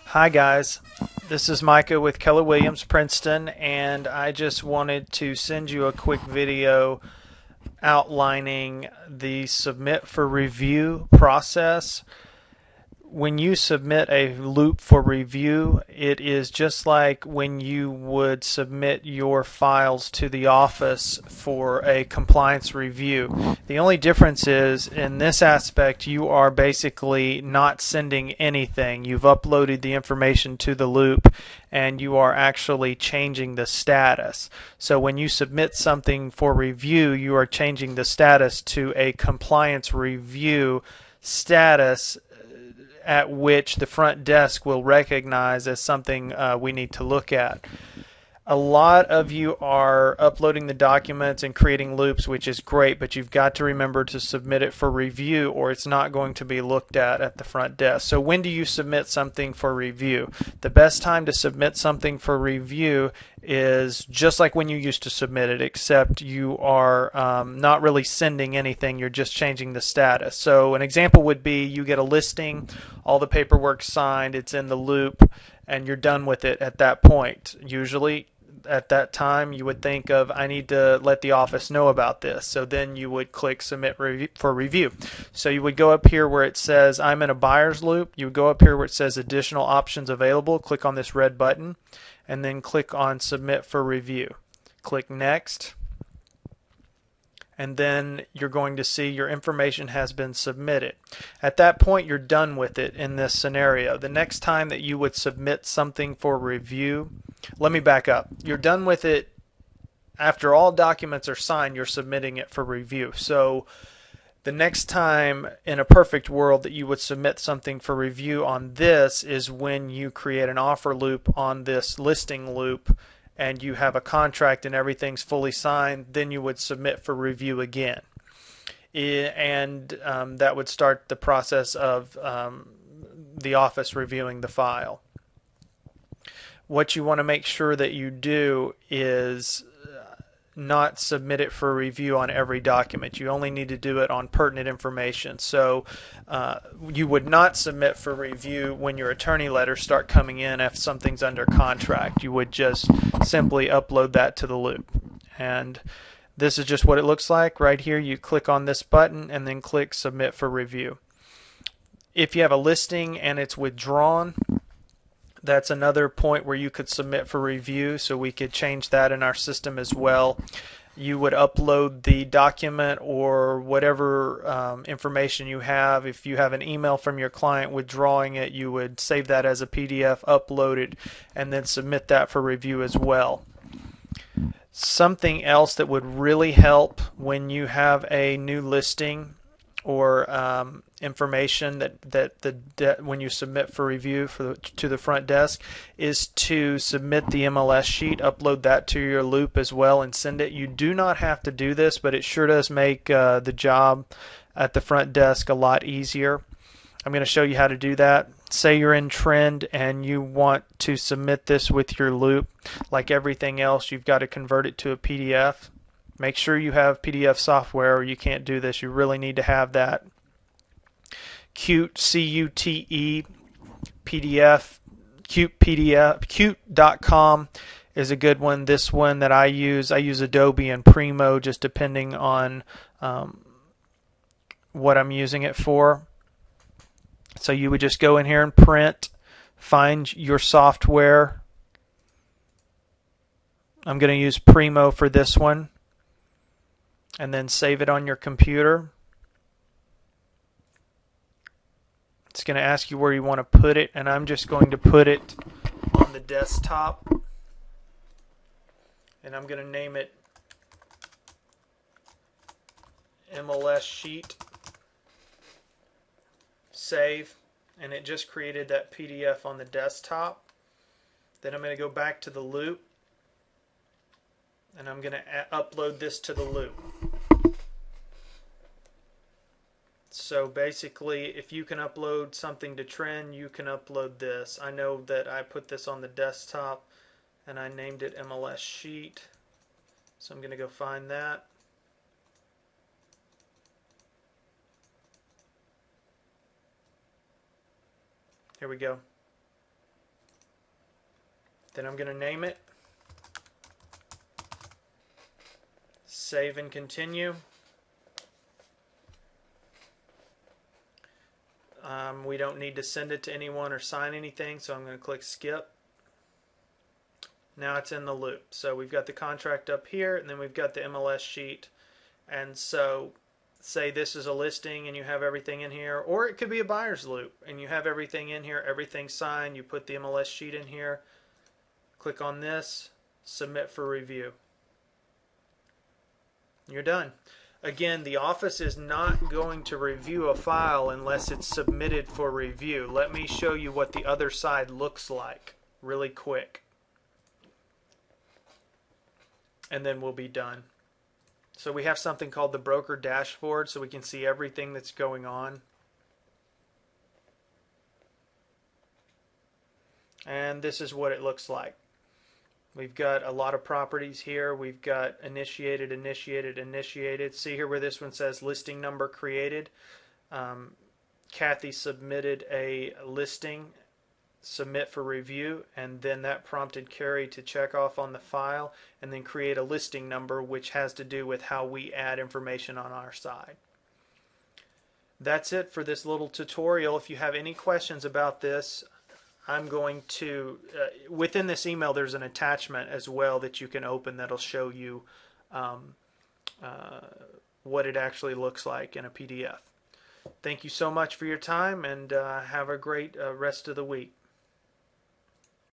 Hi guys, this is Micah with Keller Williams Princeton, and I just wanted to send you a quick video outlining the submit for review process. When you submit a loop for review, it is just like when you would submit your files to the office for a compliance review. The only difference is in this aspect you are basically not sending anything. You've uploaded the information to the loop and you are actually changing the status. So when you submit something for review, you are changing the status to a compliance review status at which the front desk will recognize as something we need to look at. A lot of you are uploading the documents and creating loops, which is great, but you've got to remember to submit it for review or it's not going to be looked at the front desk. So when do you submit something for review? The best time to submit something for review is just like when you used to submit it, except you are not really sending anything, you're just changing the status. So an example would be you get a listing, all the paperwork signed, it's in the loop, and you're done with it at that point. Usually at that time you would think of, I need to let the office know about this. So then you would click submit for review. So you would go up here where it says I'm in a buyer's loop. You would go up here where it says additional options available. Click on this red button and then click on submit for review. Click next. And then you're going to see your information has been submitted. At that point, you're done with it in this scenario. The next time that you would submit something for review, let me back up. You're done with it after all documents are signed, you're submitting it for review. So the next time in a perfect world that you would submit something for review on this is when you create an offer loop on this listing loop and you have a contract and everything's fully signed, then you would submit for review again. And that would start the process of the office reviewing the file. What you want to make sure that you do is not submit it for review on every document. You only need to do it on pertinent information. So you would not submit for review when your attorney letters start coming in if something's under contract. You would just simply upload that to the loop. And this is just what it looks like. Right here you click on this button and then click submit for review. If you have a listing and it's withdrawn, that's another point where you could submit for review, so we could change that in our system as well. You would upload the document or whatever information you have. If you have an email from your client withdrawing it, you would save that as a PDF, upload it, and then submit that for review as well. Something else that would really help when you have a new listing or information that when you submit for review to the front desk is to submit the MLS sheet, upload that to your loop as well and send it. You do not have to do this, but it sure does make the job at the front desk a lot easier. I'm going to show you how to do that. Say you're in Trend and you want to submit this with your loop. Like everything else, you've got to convert it to a PDF. Make sure you have PDF software or you can't do this. You really need to have that. Qt, C-U-T-E, PDF, Qt PDF, Qt.com is a good one. This one that I use Adobe and Primo, just depending on what I'm using it for. So you would just go in here and print, find your software. I'm going to use Primo for this one. And then save it on your computer. It's going to ask you where you want to put it, and I'm just going to put it on the desktop. And I'm going to name it MLS sheet. Save, and it just created that PDF on the desktop. Then I'm going to go back to the loop. And I'm going to upload this to the loop. So basically, if you can upload something to Trend, you can upload this. I know that I put this on the desktop and I named it MLS Sheet. So I'm going to go find that. Here we go. Then I'm going to name it, save and continue. We don't need to send it to anyone or sign anything, so I'm going to click skip. Now it's in the loop. So we've got the contract up here, and then we've got the MLS sheet. And so say this is a listing and you have everything in here, or it could be a buyer's loop and you have everything in here, everything signed, you put the MLS sheet in here, click on this, submit for review. You're done. Again, the office is not going to review a file unless it's submitted for review. Let me show you what the other side looks like really quick, and then we'll be done. So we have something called the broker dashboard, so we can see everything that's going on. And this is what it looks like. We've got a lot of properties here. We've got initiated, initiated, initiated. See here where this one says listing number created. Kathy submitted a listing, submit for review, and then that prompted Carrie to check off on the file and then create a listing number, which has to do with how we add information on our side. That's it for this little tutorial. If you have any questions about this, I'm going to, within this email there's an attachment as well that you can open that'll show you what it actually looks like in a PDF. Thank you so much for your time, and have a great rest of the week.